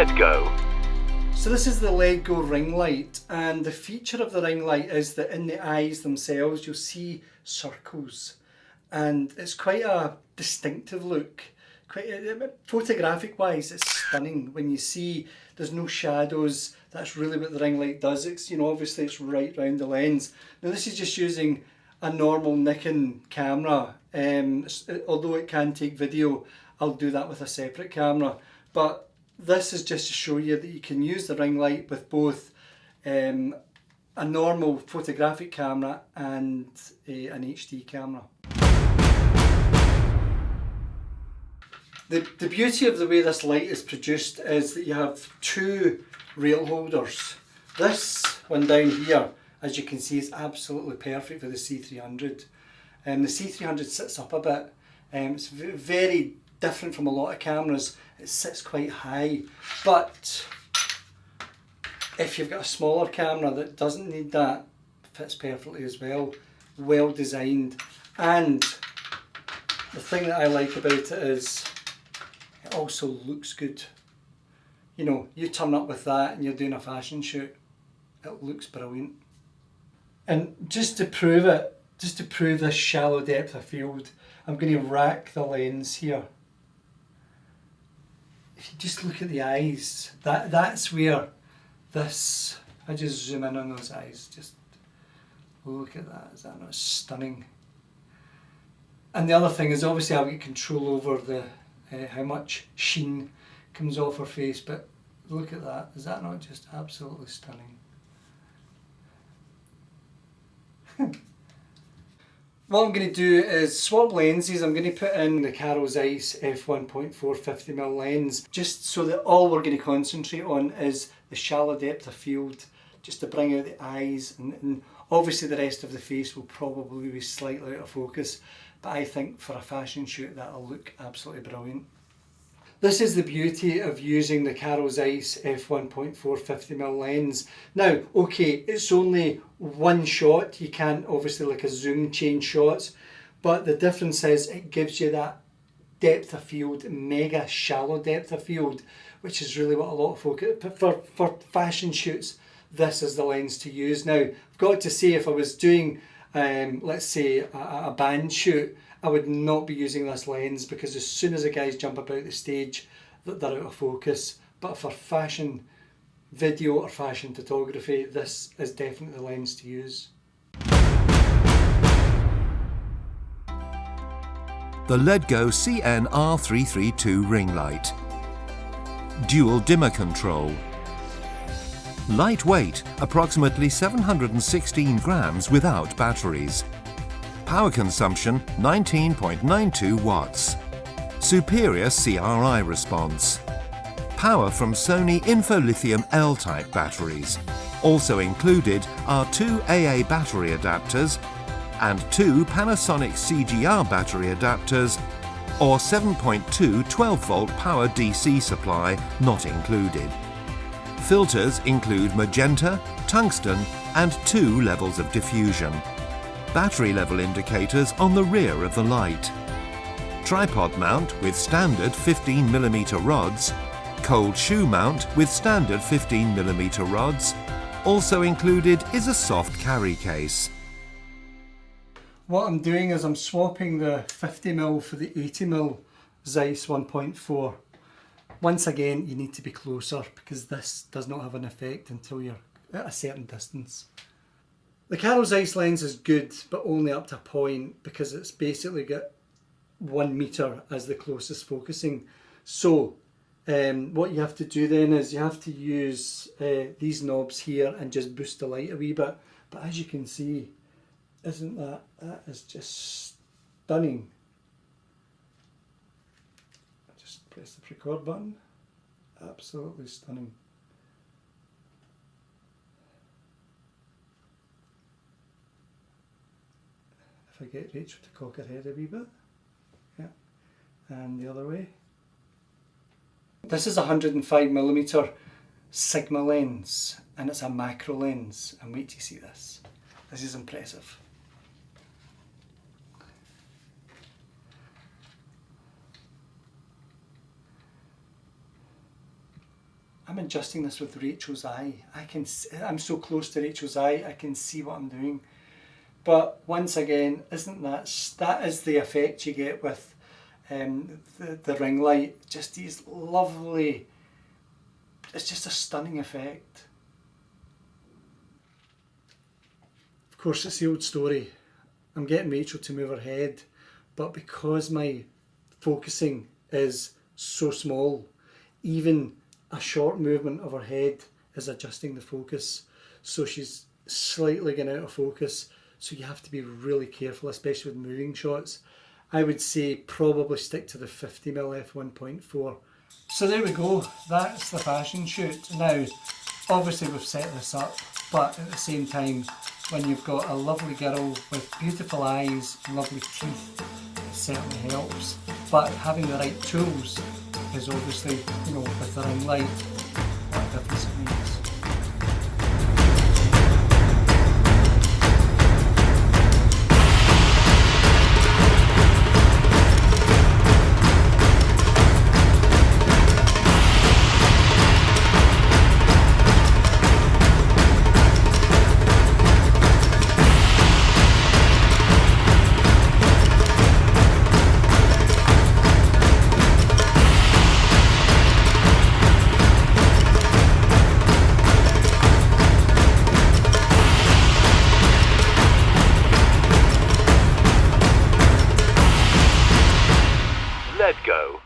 Ledgo. So this is the Ledgo ring light, and the feature of the ring light is that in the eyes themselves you'll see circles, and it's quite a distinctive look. Photographic wise, it's stunning. When you see there's no shadows, that's really what the ring light does. It's, you know, obviously it's right round the lens. Now this is just using a normal Nikon camera, although it can take video. I'll do that with a separate camera, but this is just to show you that you can use the ring light with both a normal photographic camera and an HD camera. The beauty of the way this light is produced is that you have two rail holders. This one down here, as you can see, is absolutely perfect for the C300. The C300 sits up a bit. It's very different from a lot of cameras. It sits quite high, but if you've got a smaller camera that doesn't need that, it fits perfectly as well. Well designed, and the thing that I like about it is it also looks good. You know, you turn up with that and you're doing a fashion shoot, it looks brilliant. And just to prove it, just to prove this shallow depth of field, I'm going to rack the lens here. If you just look at the eyes, that's where this, I just zoom in on those eyes, just look at that, is that not stunning? And the other thing is, obviously I've got control over the how much sheen comes off her face, but look at that, is that not just absolutely stunning? What I'm going to do is swap lenses. I'm going to put in the Carol Zeiss f1.4 50mm lens, just so that all we're going to concentrate on is the shallow depth of field, just to bring out the eyes, and obviously the rest of the face will probably be slightly out of focus, but I think for a fashion shoot that'll look absolutely brilliant. This is the beauty of using the Carol Zeiss f1.4 50mm lens. Now, okay, it's only one shot. You can't obviously like a zoom change shots, but the difference is it gives you that depth of field, mega shallow depth of field, which is really what a lot of folk, for fashion shoots, this is the lens to use. Now, I've got to say, if I was doing, let's say, a band shoot, I would not be using this lens, because as soon as the guys jump about the stage, they're out of focus. But for fashion video or fashion photography, this is definitely the lens to use. The Ledgo CN-R332 ring light. Dual dimmer control. Lightweight, approximately 716 grams without batteries. Power consumption 19.92 watts. Superior CRI response. Power from Sony InfoLithium L-type batteries. Also included are two AA battery adapters and two Panasonic CGR battery adapters, or 7.2 12-volt power DC supply not included. Filters include magenta, tungsten and 2 levels of diffusion. Battery level indicators on the rear of the light. Tripod mount with standard 15mm rods. Cold shoe mount with standard 15mm rods. Also included is a soft carry case. What I'm doing is I'm swapping the 50mm for the 80mm Zeiss 1.4. Once again, you need to be closer, because this does not have an effect until you're at a certain distance. The Carol Zeiss lens is good, but only up to a point, because it's basically got 1 meter as the closest focusing. So what you have to do then is you have to use these knobs here and just boost the light a wee bit. But as you can see, isn't that is just stunning. Just press the record button. Absolutely stunning. If I get Rachel to cock her head a wee bit, yeah, and the other way. This is a 105mm Sigma lens, and it's a macro lens, and wait till you see this. This is impressive. I'm adjusting this with Rachel's eye. I'm so close to Rachel's eye, I can see what I'm doing. But once again, that is the effect you get with the ring light. Just these lovely, it's just a stunning effect. Of course, it's the old story. I'm getting Rachel to move her head, but because my focusing is so small, even a short movement of her head is adjusting the focus. So she's slightly getting out of focus. So you have to be really careful, especially with moving shots. I would say probably stick to the 50mm f1.4. So there we go, that's the fashion shoot. Now, obviously we've set this up, but at the same time, when you've got a lovely girl with beautiful eyes, lovely teeth, it certainly helps. But having the right tools is obviously, you know, with the ring light, what a difference it makes. Ledgo